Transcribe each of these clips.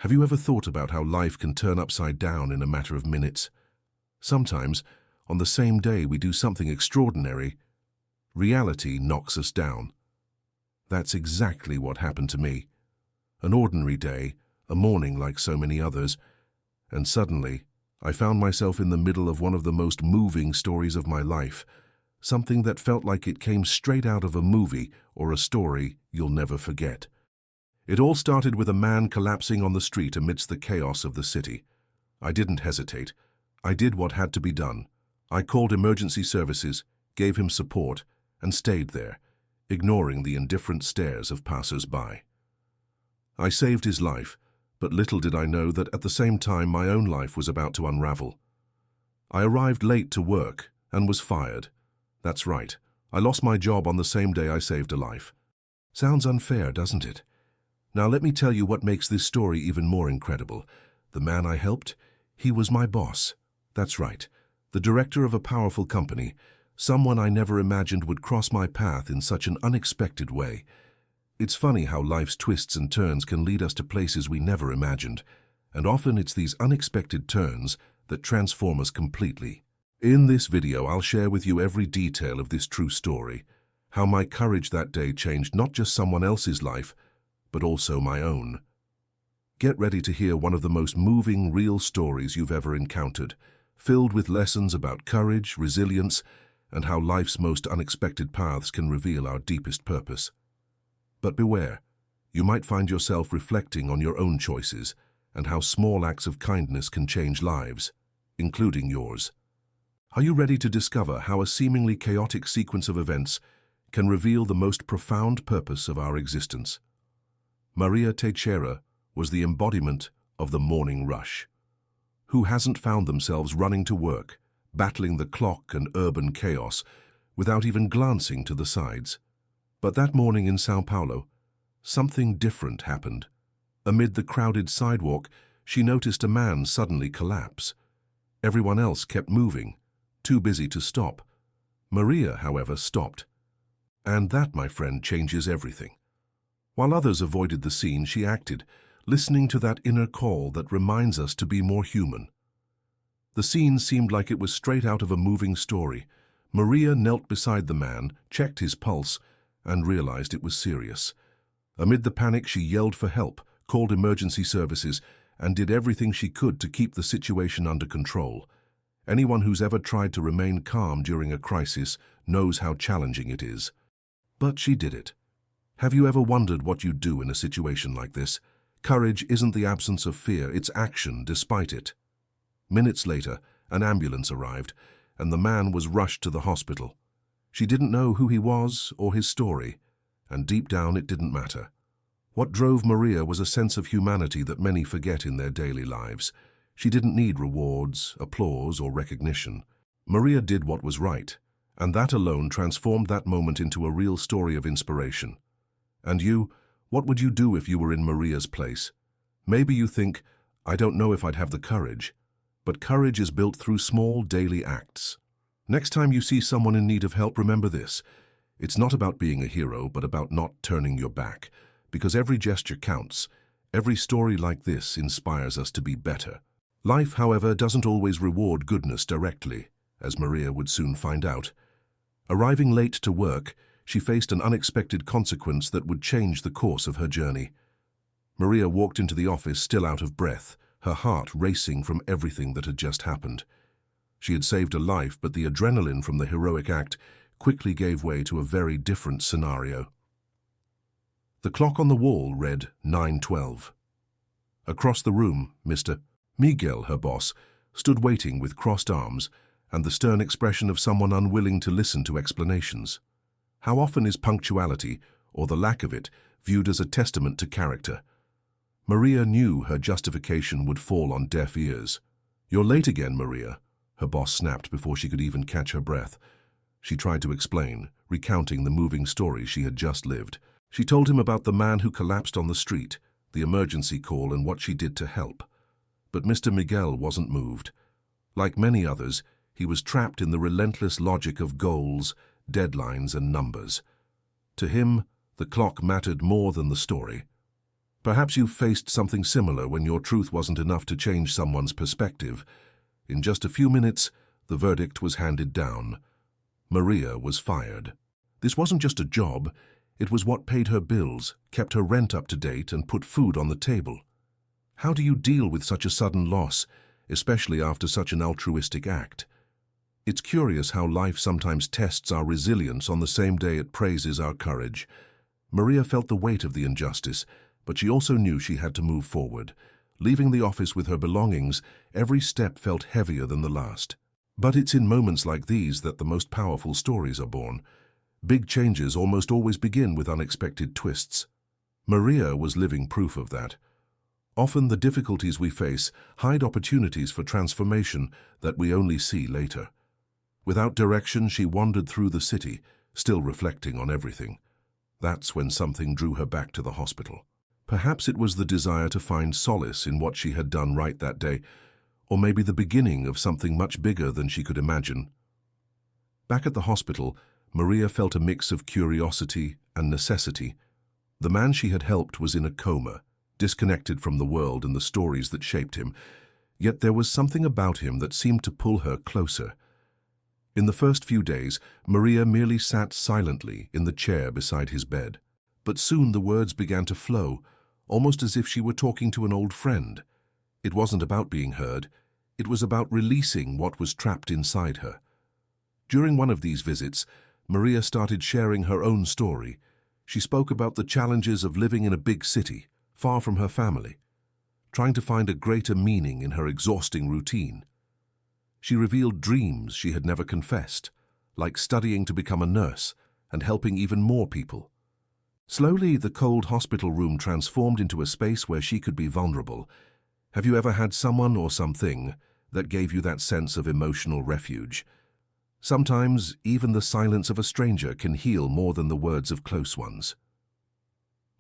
Have you ever thought about how life can turn upside down in a matter of minutes? Sometimes, on the same day we do something extraordinary, reality knocks us down. That's exactly what happened to me. An ordinary day, a morning like so many others, and suddenly I found myself in the middle of one of the most moving stories of my life, something that felt like it came straight out of a movie or a story you'll never forget. It all started with a man collapsing on the street amidst the chaos of the city. I didn't hesitate. I did what had to be done. I called emergency services, gave him support, and stayed there, ignoring the indifferent stares of passers-by. I saved his life, but little did I know that at the same time my own life was about to unravel. I arrived late to work and was fired. That's right, I lost my job on the same day I saved a life. Sounds unfair, doesn't it? Now let me tell you what makes this story even more incredible. The man I helped, he was my boss. That's right, the director of a powerful company, someone I never imagined would cross my path in such an unexpected way. It's funny how life's twists and turns can lead us to places we never imagined, and often it's these unexpected turns that transform us completely. In this video, I'll share with you every detail of this true story, how my courage that day changed not just someone else's life, but also my own. Get ready to hear one of the most moving, real stories you've ever encountered, filled with lessons about courage, resilience, and how life's most unexpected paths can reveal our deepest purpose. But beware, you might find yourself reflecting on your own choices and how small acts of kindness can change lives, including yours. Are you ready to discover how a seemingly chaotic sequence of events can reveal the most profound purpose of our existence? Maria Teixeira was the embodiment of the morning rush. Who hasn't found themselves running to work, battling the clock and urban chaos, without even glancing to the sides? But that morning in São Paulo, something different happened. Amid the crowded sidewalk, she noticed a man suddenly collapse. Everyone else kept moving, too busy to stop. Maria, however, stopped. And that, my friend, changes everything. While others avoided the scene, she acted, listening to that inner call that reminds us to be more human. The scene seemed like it was straight out of a moving story. Maria knelt beside the man, checked his pulse, and realized it was serious. Amid the panic, she yelled for help, called emergency services, and did everything she could to keep the situation under control. Anyone who's ever tried to remain calm during a crisis knows how challenging it is. But she did it. Have you ever wondered what you'd do in a situation like this? Courage isn't the absence of fear, it's action despite it. Minutes later, an ambulance arrived, and the man was rushed to the hospital. She didn't know who he was or his story, and deep down it didn't matter. What drove Maria was a sense of humanity that many forget in their daily lives. She didn't need rewards, applause, or recognition. Maria did what was right, and that alone transformed that moment into a real story of inspiration. And you, what would you do if you were in Maria's place? Maybe you think, I don't know if I'd have the courage. But courage is built through small daily acts. Next time you see someone in need of help, remember this. It's not about being a hero, but about not turning your back. Because every gesture counts. Every story like this inspires us to be better. Life, however, doesn't always reward goodness directly, as Maria would soon find out. Arriving late to work, she faced an unexpected consequence that would change the course of her journey. Maria walked into the office still out of breath, her heart racing from everything that had just happened. She had saved a life, but the adrenaline from the heroic act quickly gave way to a very different scenario. The clock on the wall read 9:12. Across the room, Mr. Miguel, her boss, stood waiting with crossed arms and the stern expression of someone unwilling to listen to explanations. How often is punctuality, or the lack of it, viewed as a testament to character? Maria knew her justification would fall on deaf ears. "You're late again, Maria," her boss snapped before she could even catch her breath. She tried to explain, recounting the moving story she had just lived. She told him about the man who collapsed on the street, the emergency call, and what she did to help. But Mr. Miguel wasn't moved. Like many others, he was trapped in the relentless logic of goals, deadlines, and numbers. To him, the clock mattered more than the story. Perhaps you've faced something similar when your truth wasn't enough to change someone's perspective. In just a few minutes, the verdict was handed down. Maria was fired. This wasn't just a job, it was what paid her bills, kept her rent up to date, and put food on the table. How do you deal with such a sudden loss, especially after such an altruistic act? It's curious how life sometimes tests our resilience on the same day it praises our courage. Maria felt the weight of the injustice, but she also knew she had to move forward. Leaving the office with her belongings, every step felt heavier than the last. But it's in moments like these that the most powerful stories are born. Big changes almost always begin with unexpected twists. Maria was living proof of that. Often the difficulties we face hide opportunities for transformation that we only see later. Without direction, she wandered through the city, still reflecting on everything. That's when something drew her back to the hospital. Perhaps it was the desire to find solace in what she had done right that day, or maybe the beginning of something much bigger than she could imagine. Back at the hospital, Maria felt a mix of curiosity and necessity. The man she had helped was in a coma, disconnected from the world and the stories that shaped him, yet there was something about him that seemed to pull her closer. In the first few days, Maria merely sat silently in the chair beside his bed. But soon the words began to flow, almost as if she were talking to an old friend. It wasn't about being heard, it was about releasing what was trapped inside her. During one of these visits, Maria started sharing her own story. She spoke about the challenges of living in a big city, far from her family, trying to find a greater meaning in her exhausting routine. She revealed dreams she had never confessed, like studying to become a nurse and helping even more people. Slowly, the cold hospital room transformed into a space where she could be vulnerable. Have you ever had someone or something that gave you that sense of emotional refuge? Sometimes, even the silence of a stranger can heal more than the words of close ones.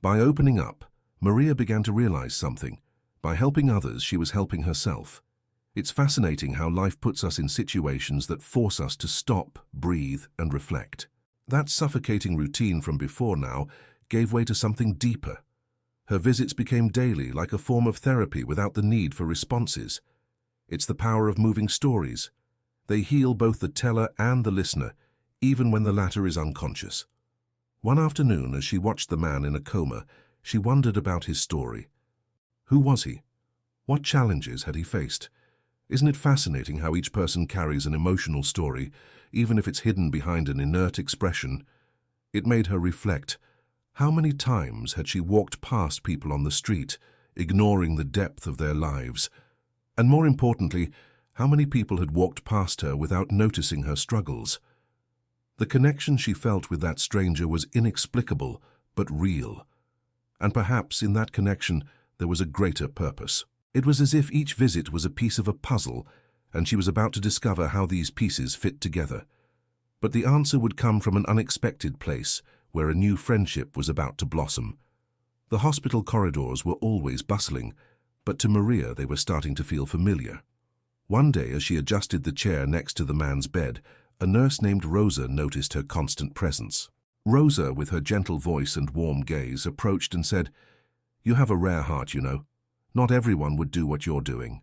By opening up, Maria began to realize something. By helping others, she was helping herself. It's fascinating how life puts us in situations that force us to stop, breathe, and reflect. That suffocating routine from before now gave way to something deeper. Her visits became daily, like a form of therapy without the need for responses. It's the power of moving stories. They heal both the teller and the listener, even when the latter is unconscious. One afternoon, as she watched the man in a coma, she wondered about his story. Who was he? What challenges had he faced? Isn't it fascinating how each person carries an emotional story, even if it's hidden behind an inert expression? It made her reflect. How many times had she walked past people on the street, ignoring the depth of their lives? And more importantly, how many people had walked past her without noticing her struggles? The connection she felt with that stranger was inexplicable, but real. And perhaps in that connection there was a greater purpose. It was as if each visit was a piece of a puzzle, and she was about to discover how these pieces fit together. But the answer would come from an unexpected place, where a new friendship was about to blossom. The hospital corridors were always bustling, but to Maria they were starting to feel familiar. One day, as she adjusted the chair next to the man's bed, a nurse named Rosa noticed her constant presence. Rosa, with her gentle voice and warm gaze, approached and said, "You have a rare heart, you know. Not everyone would do what you're doing."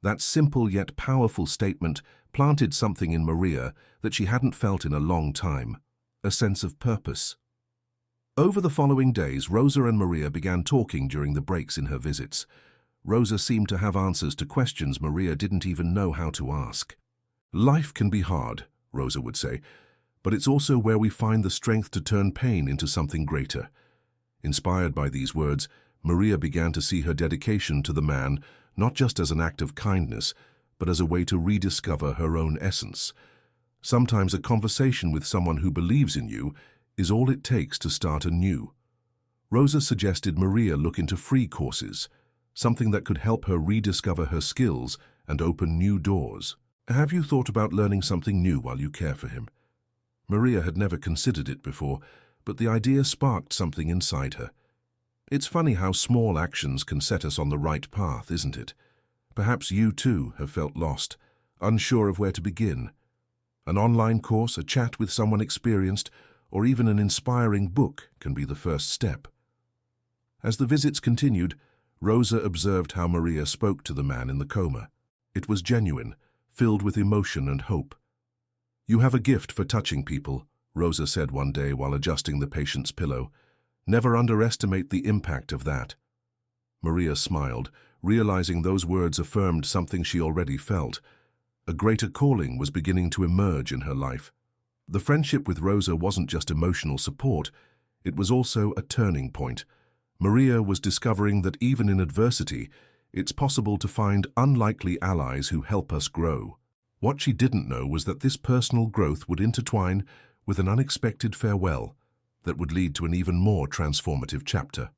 That simple yet powerful statement planted something in Maria that she hadn't felt in a long time, a sense of purpose. Over the following days, Rosa and Maria began talking during the breaks in her visits. Rosa seemed to have answers to questions Maria didn't even know how to ask. "Life can be hard," Rosa would say, "but it's also where we find the strength to turn pain into something greater." Inspired by these words, Maria began to see her dedication to the man not just as an act of kindness, but as a way to rediscover her own essence. Sometimes a conversation with someone who believes in you is all it takes to start anew. Rosa suggested Maria look into free courses, something that could help her rediscover her skills and open new doors. "Have you thought about learning something new while you care for him?" Maria had never considered it before, but the idea sparked something inside her. It's funny how small actions can set us on the right path, isn't it? Perhaps you too have felt lost, unsure of where to begin. An online course, a chat with someone experienced, or even an inspiring book can be the first step. As the visits continued, Rosa observed how Maria spoke to the man in the coma. It was genuine, filled with emotion and hope. "You have a gift for touching people," Rosa said one day while adjusting the patient's pillow. "Never underestimate the impact of that." Maria smiled, realizing those words affirmed something she already felt. A greater calling was beginning to emerge in her life. The friendship with Rosa wasn't just emotional support, it was also a turning point. Maria was discovering that even in adversity, it's possible to find unlikely allies who help us grow. What she didn't know was that this personal growth would intertwine with an unexpected farewell that would lead to an even more transformative chapter.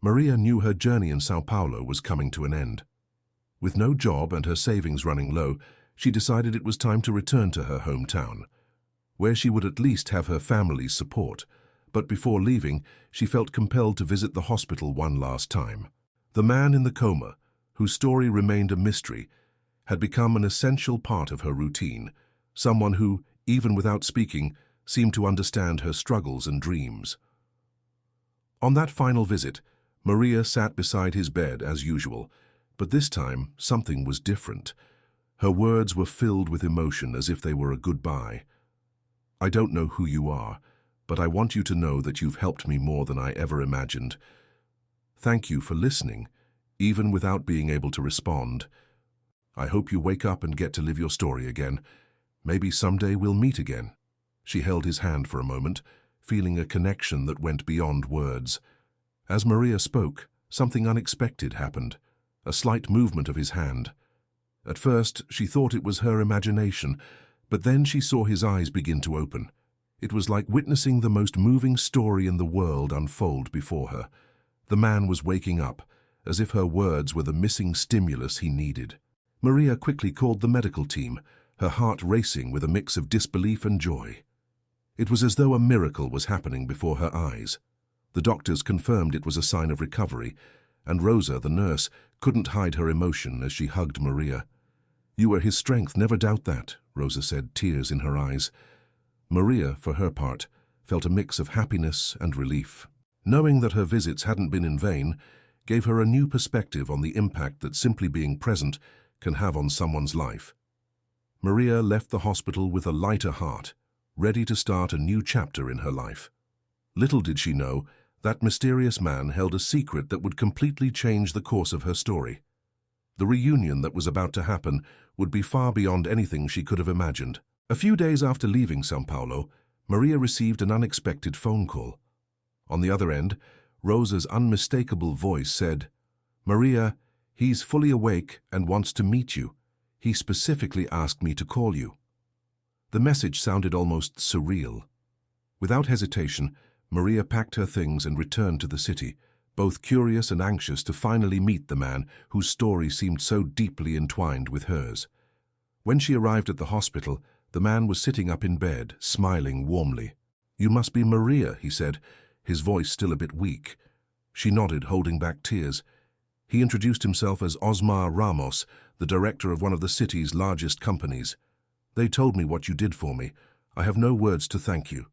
Maria knew her journey in São Paulo was coming to an end. With no job and her savings running low, she decided it was time to return to her hometown, where she would at least have her family's support. But before leaving, she felt compelled to visit the hospital one last time. The man in the coma, whose story remained a mystery, had become an essential part of her routine, someone who, even without speaking, seemed to understand her struggles and dreams. On that final visit, Maria sat beside his bed as usual, but this time something was different. Her words were filled with emotion as if they were a goodbye. "I don't know who you are, but I want you to know that you've helped me more than I ever imagined. Thank you for listening, even without being able to respond. I hope you wake up and get to live your story again. Maybe someday we'll meet again." She held his hand for a moment, feeling a connection that went beyond words. As Maria spoke, something unexpected happened, a slight movement of his hand. At first, she thought it was her imagination, but then she saw his eyes begin to open. It was like witnessing the most moving story in the world unfold before her. The man was waking up, as if her words were the missing stimulus he needed. Maria quickly called the medical team, her heart racing with a mix of disbelief and joy. It was as though a miracle was happening before her eyes. The doctors confirmed it was a sign of recovery, and Rosa, the nurse, couldn't hide her emotion as she hugged Maria. "You were his strength, never doubt that," Rosa said, tears in her eyes. Maria, for her part, felt a mix of happiness and relief. Knowing that her visits hadn't been in vain gave her a new perspective on the impact that simply being present can have on someone's life. Maria left the hospital with a lighter heart, ready to start a new chapter in her life. Little did she know, that mysterious man held a secret that would completely change the course of her story. The reunion that was about to happen would be far beyond anything she could have imagined. A few days after leaving São Paulo, Maria received an unexpected phone call. On the other end, Rosa's unmistakable voice said, "Maria, he's fully awake and wants to meet you. He specifically asked me to call you." The message sounded almost surreal. Without hesitation, Maria packed her things and returned to the city, both curious and anxious to finally meet the man whose story seemed so deeply entwined with hers. When she arrived at the hospital, the man was sitting up in bed, smiling warmly. "You must be Maria," he said, his voice still a bit weak. She nodded, holding back tears. He introduced himself as Osmar Ramos, the director of one of the city's largest companies. "They told me what you did for me. I have no words to thank you."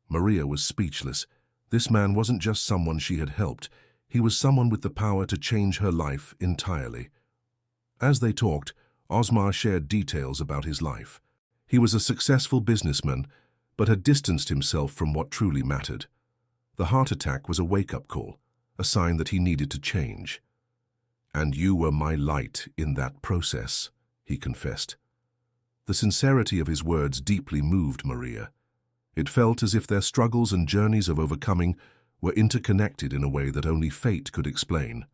Maria was speechless. This man wasn't just someone she had helped. He was someone with the power to change her life entirely. As they talked, Osmar shared details about his life. He was a successful businessman, but had distanced himself from what truly mattered. The heart attack was a wake-up call, a sign that he needed to change. "And you were my light in that process," he confessed. The sincerity of his words deeply moved Maria. It felt as if their struggles and journeys of overcoming were interconnected in a way that only fate could explain.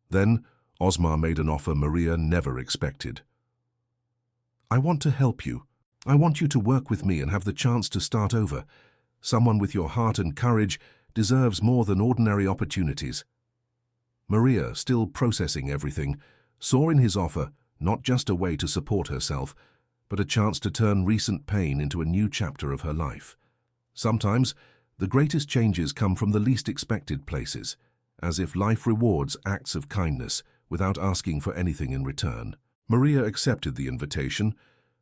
Then, Osmar made an offer Maria never expected. "I want to help you. I want you to work with me and have the chance to start over. Someone with your heart and courage deserves more than ordinary opportunities." Maria, still processing everything, saw in his offer not just a way to support herself, but a chance to turn recent pain into a new chapter of her life. Sometimes, the greatest changes come from the least expected places, as if life rewards acts of kindness without asking for anything in return. Maria accepted the invitation,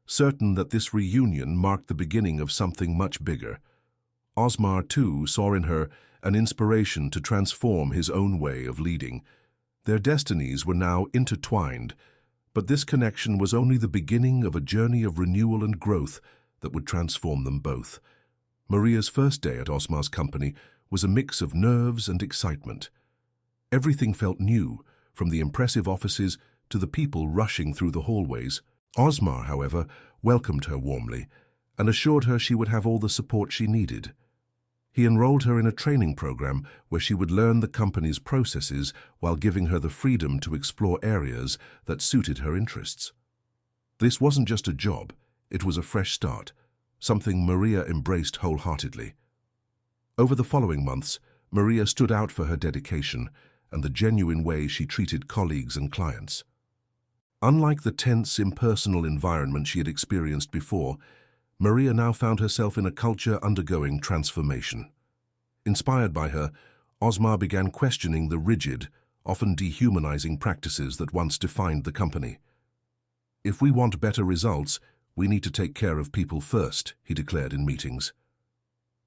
certain that this reunion marked the beginning of something much bigger. Osmar, too, saw in her an inspiration to transform his own way of leading. Their destinies were now intertwined, but this connection was only the beginning of a journey of renewal and growth that would transform them both. Maria's first day at Osmar's company was a mix of nerves and excitement. Everything felt new, from the impressive offices to the people rushing through the hallways. Osmar, however, welcomed her warmly and assured her she would have all the support she needed. He enrolled her in a training program where she would learn the company's processes while giving her the freedom to explore areas that suited her interests. This wasn't just a job, it was a fresh start, something Maria embraced wholeheartedly. Over the following months, Maria stood out for her dedication and the genuine way she treated colleagues and clients. Unlike the tense, impersonal environment she had experienced before, Maria now found herself in a culture undergoing transformation. Inspired by her, Osmar began questioning the rigid, often dehumanizing practices that once defined the company. "If we want better results, we need to take care of people first," he declared in meetings.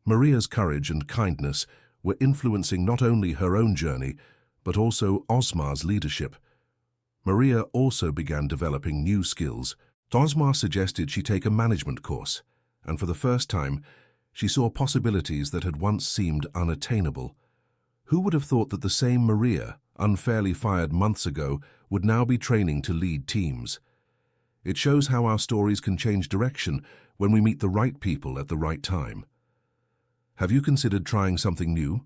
Maria's courage and kindness were influencing not only her own journey, but also Osmar's leadership. Maria also began developing new skills. Osmar suggested she take a management course, and for the first time, she saw possibilities that had once seemed unattainable. Who would have thought that the same Maria, unfairly fired months ago, would now be training to lead teams? It shows how our stories can change direction when we meet the right people at the right time. Have you considered trying something new?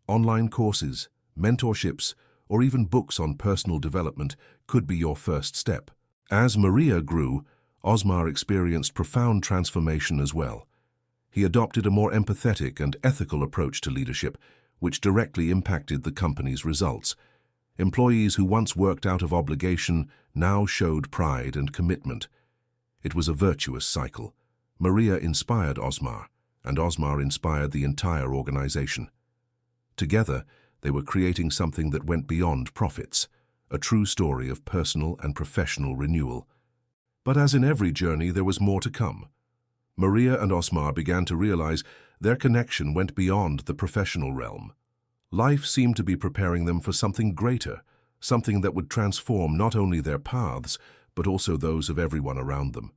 Online courses, mentorships, or even books on personal development could be your first step. As Maria grew, Osmar experienced profound transformation as well. He adopted a more empathetic and ethical approach to leadership, which directly impacted the company's results. Employees who once worked out of obligation now showed pride and commitment. It was a virtuous cycle. Maria inspired Osmar, and Osmar inspired the entire organization. Together, they were creating something that went beyond profits, a true story of personal and professional renewal. But as in every journey, there was more to come. Maria and Osmar began to realize their connection went beyond the professional realm. Life seemed to be preparing them for something greater, something that would transform not only their paths, but also those of everyone around them.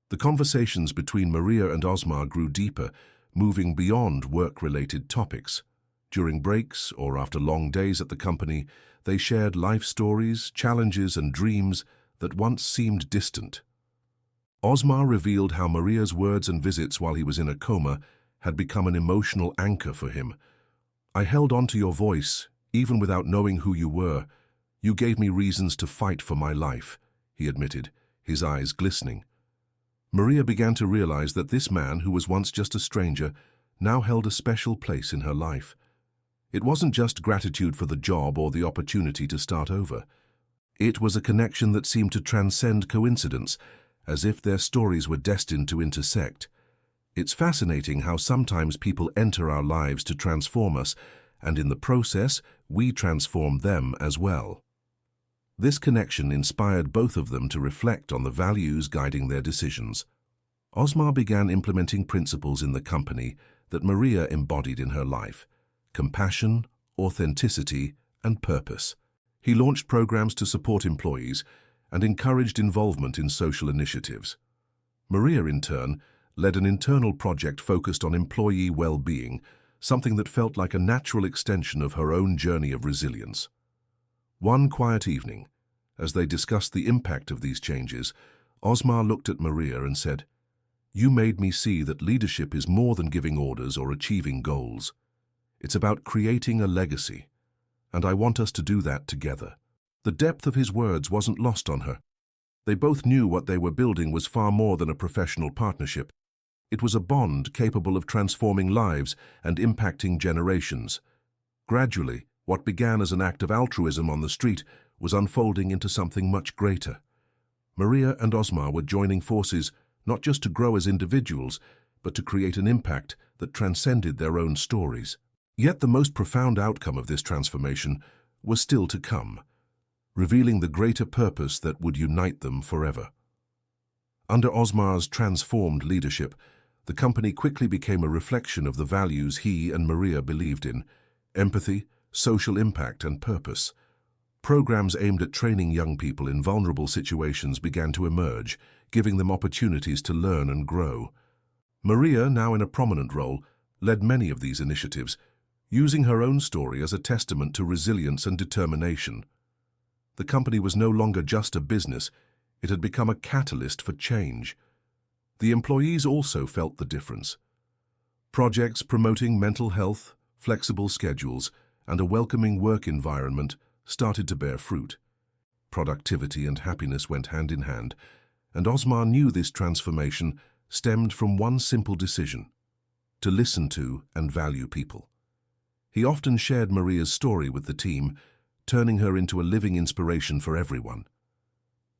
The conversations between Maria and Osmar grew deeper, moving beyond work-related topics. During breaks or after long days at the company, they shared life stories, challenges, and dreams that once seemed distant. Osmar revealed how Maria's words and visits while he was in a coma had become an emotional anchor for him. "I held on to your voice, even without knowing who you were. You gave me reasons to fight for my life," he admitted, his eyes glistening. Maria began to realize that this man, who was once just a stranger, now held a special place in her life. It wasn't just gratitude for the job or the opportunity to start over. It was a connection that seemed to transcend coincidence, as if their stories were destined to intersect. It's fascinating how sometimes people enter our lives to transform us, and in the process, we transform them as well. This connection inspired both of them to reflect on the values guiding their decisions. Osmar began implementing principles in the company that Maria embodied in her life: compassion, authenticity, and purpose. He launched programs to support employees and encouraged involvement in social initiatives. Maria, in turn, led an internal project focused on employee well-being, something that felt like a natural extension of her own journey of resilience. One quiet evening, as they discussed the impact of these changes, Osmar looked at Maria and said, "You made me see that leadership is more than giving orders or achieving goals. It's about creating a legacy, and I want us to do that together." The depth of his words wasn't lost on her. They both knew what they were building was far more than a professional partnership. It was a bond capable of transforming lives and impacting generations. Gradually, what began as an act of altruism on the street was unfolding into something much greater. Maria and Osmar were joining forces not just to grow as individuals, but to create an impact that transcended their own stories. Yet the most profound outcome of this transformation was still to come, revealing the greater purpose that would unite them forever. Under Osmar's transformed leadership, The company quickly became a reflection of the values he and Maria believed in: empathy, social impact, and purpose. Programs aimed at training young people in vulnerable situations began to emerge, giving them opportunities to learn and grow. Maria, now in a prominent role, led many of these initiatives, using her own story as a testament to resilience and determination. The company was no longer just a business, it had become a catalyst for change. The employees also felt the difference. Projects promoting mental health, flexible schedules, and a welcoming work environment started to bear fruit. Productivity and happiness went hand in hand, and Osmar knew this transformation stemmed from one simple decision: to listen to and value people. He often shared Maria's story with the team, turning her into a living inspiration for everyone.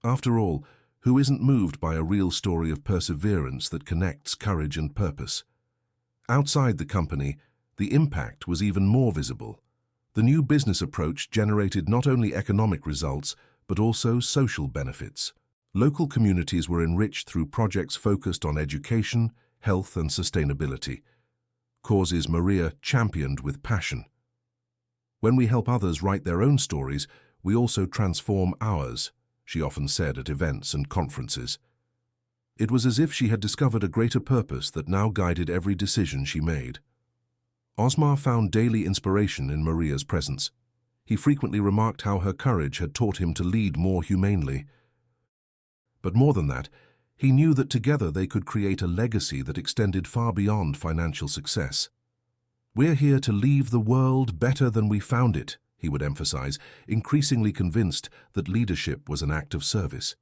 After all, who isn't moved by a real story of perseverance that connects courage and purpose? Outside the company, the impact was even more visible. The new business approach generated not only economic results, but also social benefits. Local communities were enriched through projects focused on education, health, and sustainability, causes Maria championed with passion. When we help others write their own stories, we also transform ours, she often said at events and conferences. It was as if she had discovered a greater purpose that now guided every decision she made. Osmar found daily inspiration in Maria's presence. He frequently remarked how her courage had taught him to lead more humanely. But more than that, he knew that together they could create a legacy that extended far beyond financial success. "We're here to leave the world better than we found it," he would emphasize, increasingly convinced that leadership was an act of service.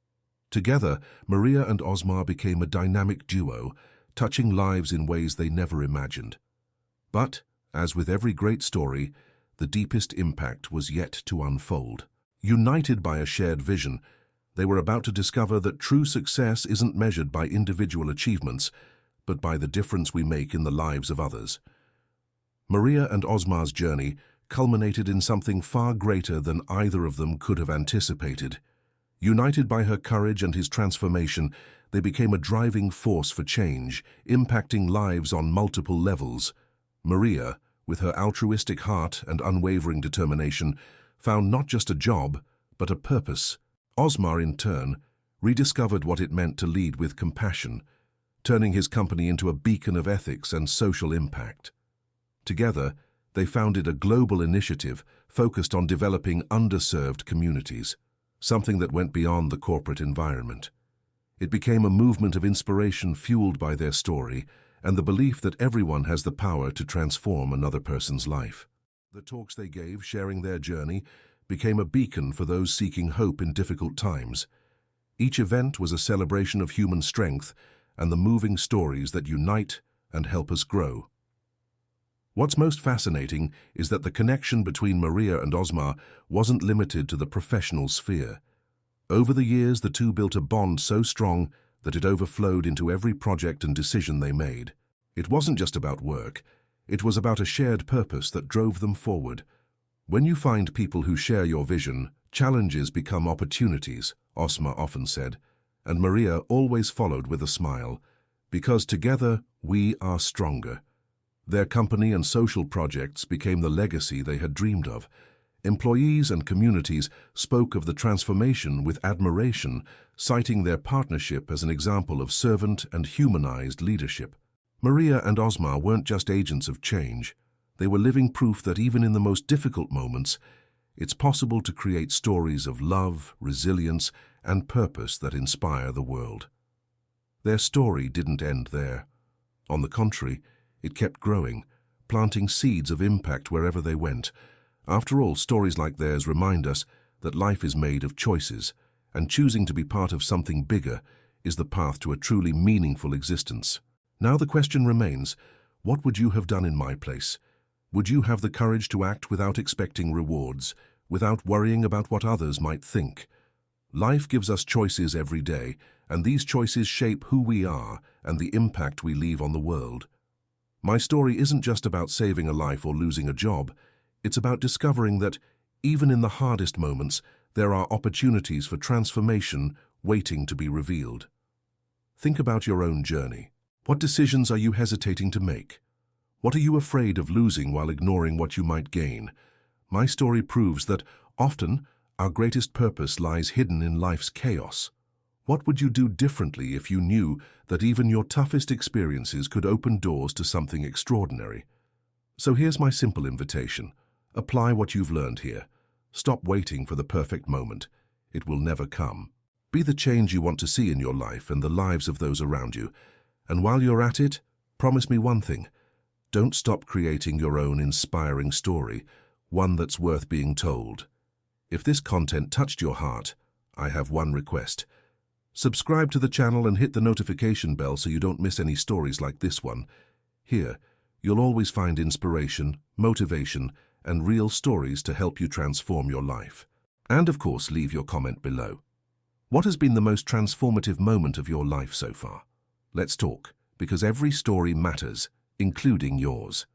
Together, Maria and Osmar became a dynamic duo, touching lives in ways they never imagined. But, as with every great story, the deepest impact was yet to unfold. United by a shared vision, they were about to discover that true success isn't measured by individual achievements, but by the difference we make in the lives of others. Maria and Osmar's journey culminated in something far greater than either of them could have anticipated. United by her courage and his transformation, they became a driving force for change, impacting lives on multiple levels. Maria, with her altruistic heart and unwavering determination, found not just a job, but a purpose. Osmar, in turn, rediscovered what it meant to lead with compassion, turning his company into a beacon of ethics and social impact. Together, they founded a global initiative focused on developing underserved communities, something that went beyond the corporate environment. It became a movement of inspiration fueled by their story and the belief that everyone has the power to transform another person's life. The talks they gave, sharing their journey, became a beacon for those seeking hope in difficult times. Each event was a celebration of human strength and the moving stories that unite and help us grow. What's most fascinating is that the connection between Maria and Osmar wasn't limited to the professional sphere. Over the years, the two built a bond so strong that it overflowed into every project and decision they made. It wasn't just about work, it was about a shared purpose that drove them forward. "When you find people who share your vision, challenges become opportunities," Osmar often said, and Maria always followed with a smile, "because together we are stronger." Their company and social projects became the legacy they had dreamed of. Employees and communities spoke of the transformation with admiration, citing their partnership as an example of servant and humanized leadership. Maria and Osmar weren't just agents of change. They were living proof that even in the most difficult moments, it's possible to create stories of love, resilience, and purpose that inspire the world. Their story didn't end there. On the contrary, it kept growing, planting seeds of impact wherever they went. After all, stories like theirs remind us that life is made of choices, and choosing to be part of something bigger is the path to a truly meaningful existence. Now the question remains, what would you have done in my place? Would you have the courage to act without expecting rewards, without worrying about what others might think? Life gives us choices every day, and these choices shape who we are and the impact we leave on the world. My story isn't just about saving a life or losing a job. It's about discovering that, even in the hardest moments, there are opportunities for transformation waiting to be revealed. Think about your own journey. What decisions are you hesitating to make? What are you afraid of losing while ignoring what you might gain? My story proves that often our greatest purpose lies hidden in life's chaos. What would you do differently if you knew that even your toughest experiences could open doors to something extraordinary? So here's my simple invitation. Apply what you've learned here. Stop waiting for the perfect moment. It will never come. Be the change you want to see in your life and the lives of those around you. And while you're at it, promise me one thing. Don't stop creating your own inspiring story, one that's worth being told. If this content touched your heart, I have one request. Subscribe to the channel and hit the notification bell so you don't miss any stories like this one. Here, you'll always find inspiration, motivation, and real stories to help you transform your life. And of course, leave your comment below. What has been the most transformative moment of your life so far? Let's talk, because every story matters, including yours.